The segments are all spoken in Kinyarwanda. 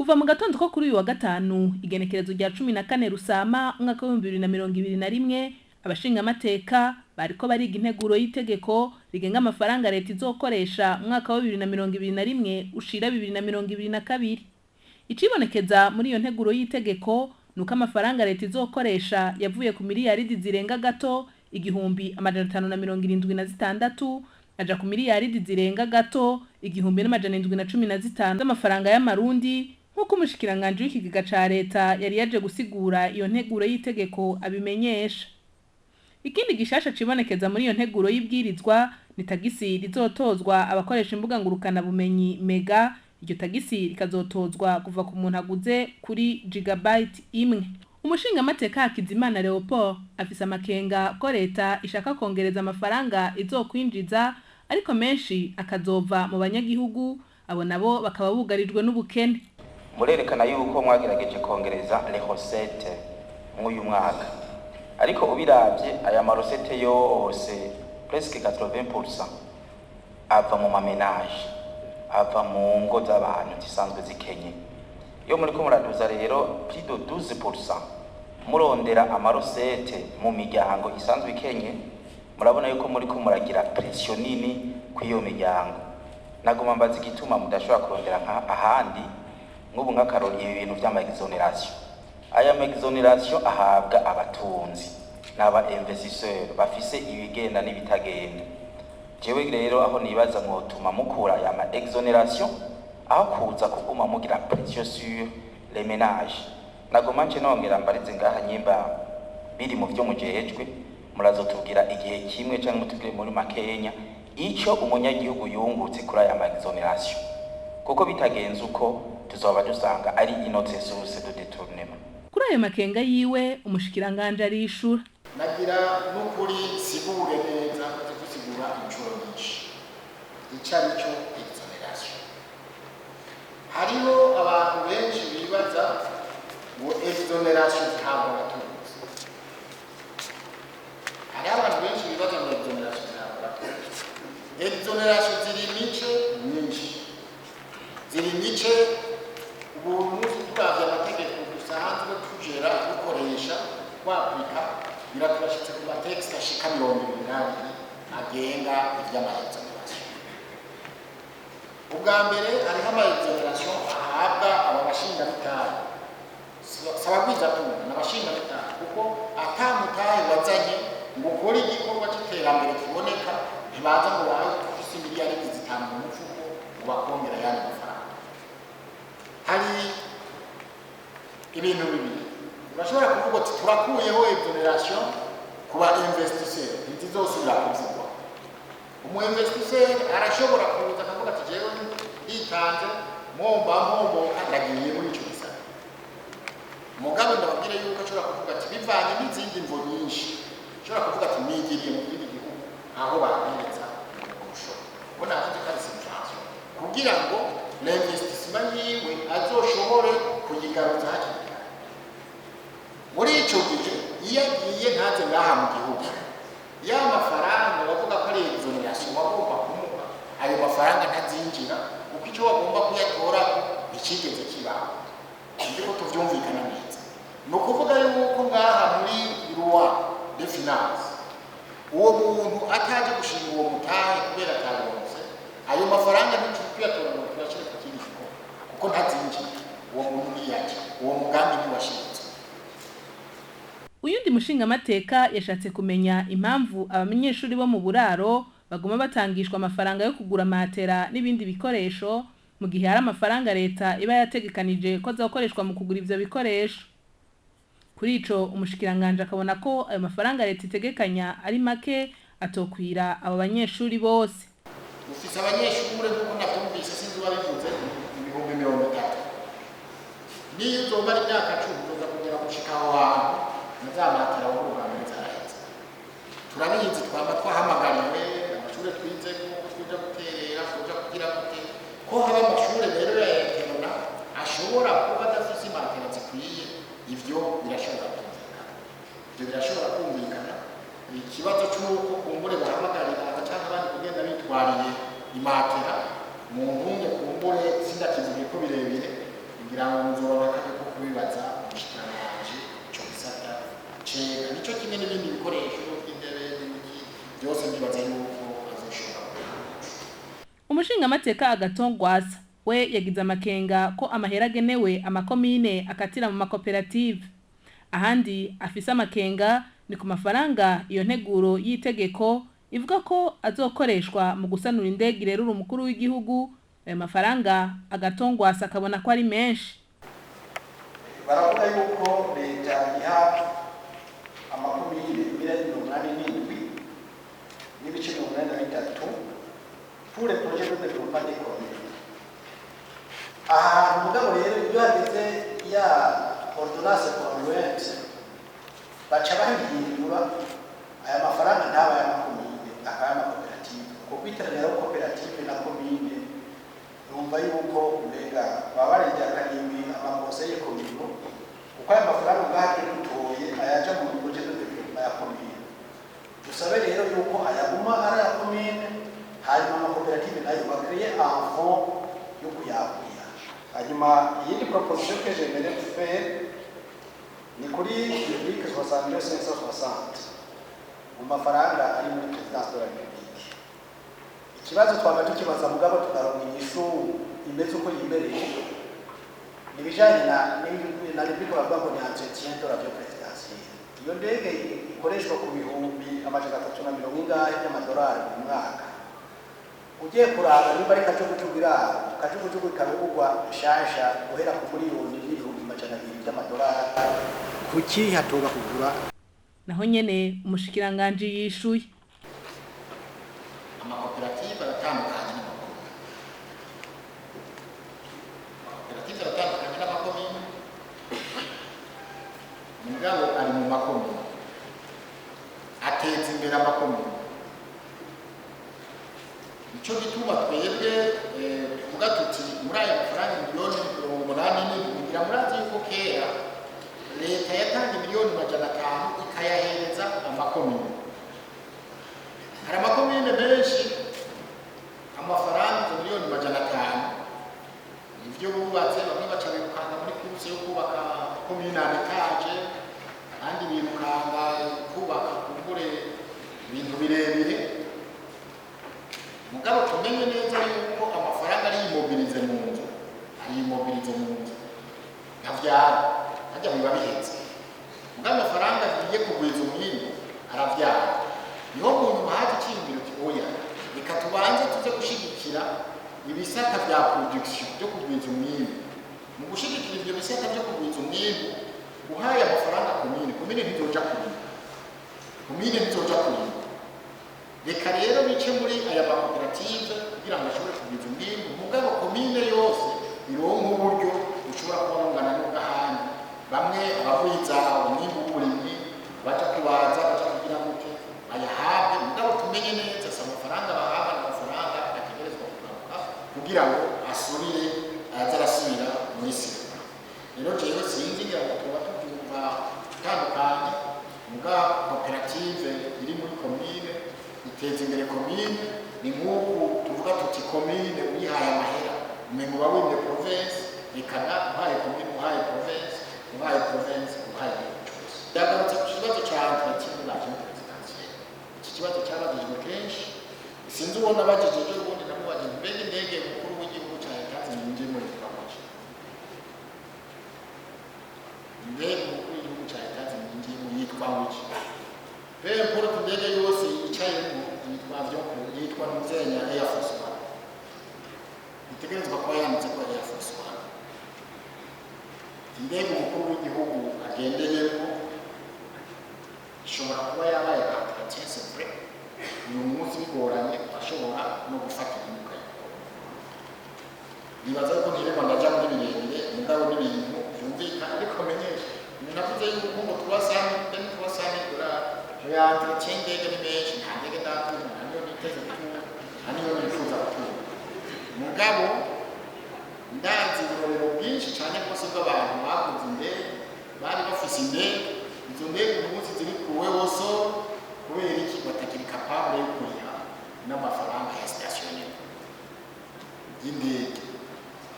kuva mu gatondo ko kuri uyu wa gatanu igenekerezo rya 14 Rusama umwaka wa 2021 abashinga amateka bariko bariga integuro y'itegeko rigenga amafaranga leta izokoresha umwaka wa 2021 ushira 2022. Icibonekeza muri iyo nteguro y'itegeko nuko amafaranga leta izokoresha yavuye ku miliyaridi zirenga gato 1576 aja ku miliyaridi zirenga gato 1715 z'amafaranga y'amarundi nkuko umushikiranganje w'ikigega ca leta yari yaje gusigura iyo nteguro y'itegeko abimenyesha. Ikindi gishasha cibonekeza muri iyo nteguro y'ibwirizwa ni tagisi rizotozwa abakoresha imbuga ngurukana bumenyi mega. Iryo tagisi rikazotozwa kuva ku muntu aguze kuri gigabyte imwe. Umushinga amateka Hakizimana Leopold afise amakenga ko leta ishaka kongereza amafaranga izokwinjiza ariko menshi akazova mu banyagihugu abo nabo bakaba bugarijwe n'ubukene. Murerekana yuko mwagerageje kongereza les recettes nk'uyu mwaka, ariko ubiravye aya marosete yose presque 80% ava mu mamenage, ava mu ngo z'abantu zisanzwe zikenye. Iyo muriko muraduza rero plus de 12% murondera amarosete mu miryango isanzwe ikenye, murabona yuko muriko muragira pression nini kw'iyo miryango. Nagoma mbaza igituma mudashobora kurondera nka ahandi nk'ubu nk'akarori ibintu vy'ama exoneration. Aya ma exoneration ahabwa abatunzi n'aba investisseurs bafise ibigenda n'ibitagenda. Jewe rero aho nibaza mwotuma mukura aya ma exoneration aho kuza kuguma mugira pression sur les ménages. Nagoma nce nongera mbarize ngaha nyimba biri mu byo mujejwe murazotubwira igihe kimwe cyangwa mutubwire muri makenya ico umunyagihugu yungutse kuri aya ma exoneration, kuko bitagenze uko tuzoba dusanga ari inote source de détournement. Kuri ayo makenga yiwe umushikiranganje arishura. Nagira n'ukuri sigure neza tugusigura incuro nyinshi icari cyo exoneration. Hariho abantu benshi bibaza ngo exoneration ntabwo batuzi. Hari abantu benshi bibaza ngo exoneration ntabwo batuzi. Exoneration ziri mice nyinshi, ziri mice ubuntu turavye amategeko dusanzwe tujera dukoresha kwapika biraturashitse ku matext ashika 200 agenga ivy'amaexoneration. Ubwa mbere hari amaexoneration ahabwa abashinga bitari sabagwiza tunga n'abashinga bitari, kuko atamutahe wazanye ngo ukore igikorwa cy'iterambere kiboneka ntibaza ngo wawe ufise miliyaridi zitanu mu mufuko ubakongera yani mafaranga. Hari ibintu bibiri urashobora kuvuga ati turakuyeho exoneration kuba investisseur ntizosubira kuvugwa. Umu investisseur arashobora kuza akavuga ati jewe yitanze momba ndagiye muri ico gisata. Mugabe ndababwire yuko ashobora kuvuga ati bivanye n'izindi mvo nyinshi, ashobora kuvuga ati nigiriye mu bindi gihugu aho bahereza ubushoro bona ati kandi situation kugira ngo l'investissement yiwe azoshobore kuyigaruza hakiri kare. Muri ico gihe iyo agiye ntaze ngaha mu gihugu ya mafaranga bavuga ko ari exoneration bagomba kumuha, ayo mafaranga ntazinjira kuko icyo bagomba kuyatora ikigeze kibaho. Ndiko tuvyumvikana neza. No kuvuga yuko ngaha muri loi de finance uwo muntu ataje gushinga uwo mutahe kubera ataronse ayo mafaranga ntitukuyatora ngo turashire ku kindi gikorwa kuko ntazinjira, uwo muntu niyaje, uwo mugambi ntiwashitse. Uyundi mushinga amateka yashatse kumenya impamvu abamenyeshuri bo mu buraro baguma batangishwa amafaranga yo kugura matera n'ibindi bikoresho mu gihe hari amafaranga leta iba yategekanije ko azakoreshwa mu kugura ivyo bikoresho. Kuri ico umushikiranganje akabona ko ayo mafaranga leta itegekanya ari make atokwira abo banyeshuri bose. Ufise abanyeshuri nkuko navyumvise sinzi babivuze 30,000. Niyo uzomara imyaka 10 uzoza kugera gushika aho hantu nazamatera wo Rwanda nzaheza. Turabizi twaba twahamagariwe amashuri twize ko tuja guterera kuja kugira gute ko haba amashuri rero yayeterana ashobora kuba adafise imatera zikwiye. Ivyo birashobora kumvikana. Ikibazo cy'uko kumbure bahamagarira cyangwa abandi kugenda bitwariye imatera mu ntunge kumbure sindakivuge ko birebire kugira ngo muzoronka akanya ko kubibaza umushikiranganji ico gisata cega nico kimwe n'ibindi bikoresho by'intebe n'ibiki byose ndibaza yuko azoshobora. Umushingamateka Agatongwasa we yagize amakenga ko amahera agenewe amakomine akatira mu makoperative. Ahandi afise amakenga ni ku mafaranga iyo nteguro y'itegeko ivuga ko azokoreshwa mu gusanura indege irerura umukuru w'igihugu. Ayo mafaranga Agatongwasa akabona ko ari menshi. Baravuga yuko leta iha amakomine 87 n'ibice 83 pour les projets de développement des communes. Aha mugabo rero iyo hageze ya ordonnance conjointe baca bahindura aya mafaranga ntaba y'amakomine akaba y'amakoperative. Kuko iterera koperative na komine numva yuko umenga baba barengera kanimbi amabose y'ekomine kuko aya mafaranga ngaje dutoye ayaja mu projet de développement ya komine. Dusabe rero yuko ayaguma ari ya komine hanyuma amakoperative nayo bakriye un fond yo kuyakuya. Hanyuma iyindi proposition que j'aimerais faire ni kuri rubrique 62560 mu mafaranga ari muri présidence de la République. Ikibazo twaba tukibaza mugabo tukaronka inyishu imeze uko yimereye nibijanye na rubrique bavuga ngo ni entretien de l'avion présidentiel. Iyo ndege ikoreshwa ku bihumbi amajana 340 y'amadolari mu mwaka. Ugiye kuraba nimba ari kajugujugu karugwa shasha guhera ku miliyoni n'ibihumbi amajana 200 y'amadolari kuki hatoba kugura. Naho nyene umushikiranganji yishuye Amakoperative aratandukanye n'amakomine. Amakoperative aratandukanye n'amakomine. Mugabo ari mu makomine ateza imbere amakomine. Nico gituma twebwe tuvuga tuti muri aya mafaranga miliyoni 87 kugira murazi yuko kera leta yatanga miliyoni 500 ikayahereza amakomine. Hari amakomine menshi amafaranga miliyoni 500 ivyo bubatse bamwe baca birukanga muri kuruse yo kubaka komine anetaje andi birukanga kubaka kumbure ibintu birebire. Mugabo tumenye neza yuko amafaranga ari immobilize mu nzu, ntavyara hajya biba bihetse. Mugabo amafaranga agiye kugwiza umwimbu aravyara. Niho muntu bahaje ikimbiro oya reka tubanze tuze gushigikira ibisata vya production byo kugwiza umwimbu. Mu gushigikira ibyo bisata byo kugwiza umwimbu uhaye amafaranga komine ntizoja kurima. Reka rero bice muri aya makoperative kugira ngo ashobore kugwiza umwimbu. Mugabo komine yose ironka uburyo ushobora kubungana n'ubwahandi. Bamwe abagwiza umwimbu w'uburimyi baca kubaza baca kugira muke ayahabwe. Mugabo tumenye neza sa amafaranga bahabwa n'amafaranga ategerezwa kugaruka kugira ngo asubire azarasubira muri sirwa. Rero jewe sinzi ngira ngo tuba tubyumva tutandukanye. Mugabo koperative iri muri komine iteza imbere komine. Ni nk'uku tuvuga tuti komine uyihaye amahera umengo wawimye province ikana uhaye komine uhaye province uhaye cyose. Ndagarutse ku kibazo cyane cy'imibare presidentielle. Iki kibazo cyabagijwe kenshi sinzi ubona bagejeje ubundi namubaje mbega indege mukuru w'igihugu cya Etazi ninje muri twakoze. Indege mukuru w'igihugu cya Etazi ninje yitwa wiki. Bere mpora indege yose yicaye mu yitwa Muzenya Air Force One. Itegerezwa kuba yanditse ko Air Force One. Indege mukuru w'igihugu agendeyemo ishobora kuba yabaye entretien secret. Uyu munsi bigoranye ashobora no gufata imuka. Nibaza ko ntireba ndaja muri birebire mugabo n'ibintu byumvikana ariko menyesha. Navuze yuko ngo turasana ya entretien ndege ni menshi nta ndege ndakunda niyo niteze kutunga niyo nifuza kutunga. Mugabo ndazi uburorero bwinshi cyane bwose bw'abantu baguze indege bari bafise indege. Izo ndege umunsi ziri kuwe wose kubera iki batakiri capable yo kuriha n'amafaranga ya station y'indege.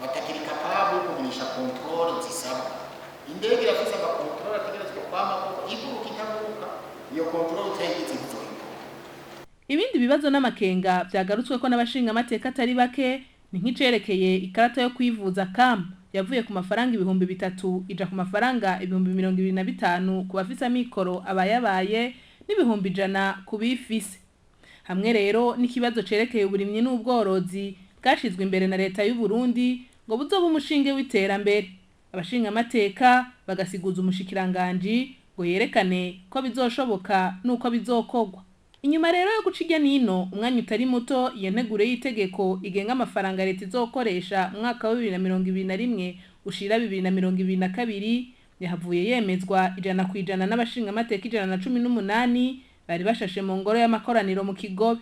batakiri capable yo kugirisha controle zisabwa. Indege irafise amakontrole ategerezwa kwamako iguruka itaguruka, iyo controle utayigize izohinduka. Ibindi bibazo n'amakenga vyagarutswe ko n'abashinga amateka atari bake ni nk'icerekeye ikarata yo kwivuza CAM yavuye ku mafaranga 3,000 ija ku mafaranga 25,000 ku bafise amikoro abayabaye n'ibihumbi 100 ku bifise. Hamwe rero n'ikibazo cerekeye uburimyi n'ubworozi bwashizwe imbere na leta y'u Burundi ngo buzoba umushinge w'iterambere. Abashinga amateka bagasiguza umushikiranganje ngo yerekane ko bizoshoboka nuko bizokogwa. Inyuma rero yo guca nino umwanya utari muto iyo nteguro y'itegeko igenga amafaranga leta izokoresha mwaka wa 2021 ushira 2022 yahavuye yemezwa 100% n'abashinga amateka 118 bari bashashe mu ngoro y'amakoraniro mu Kigobe.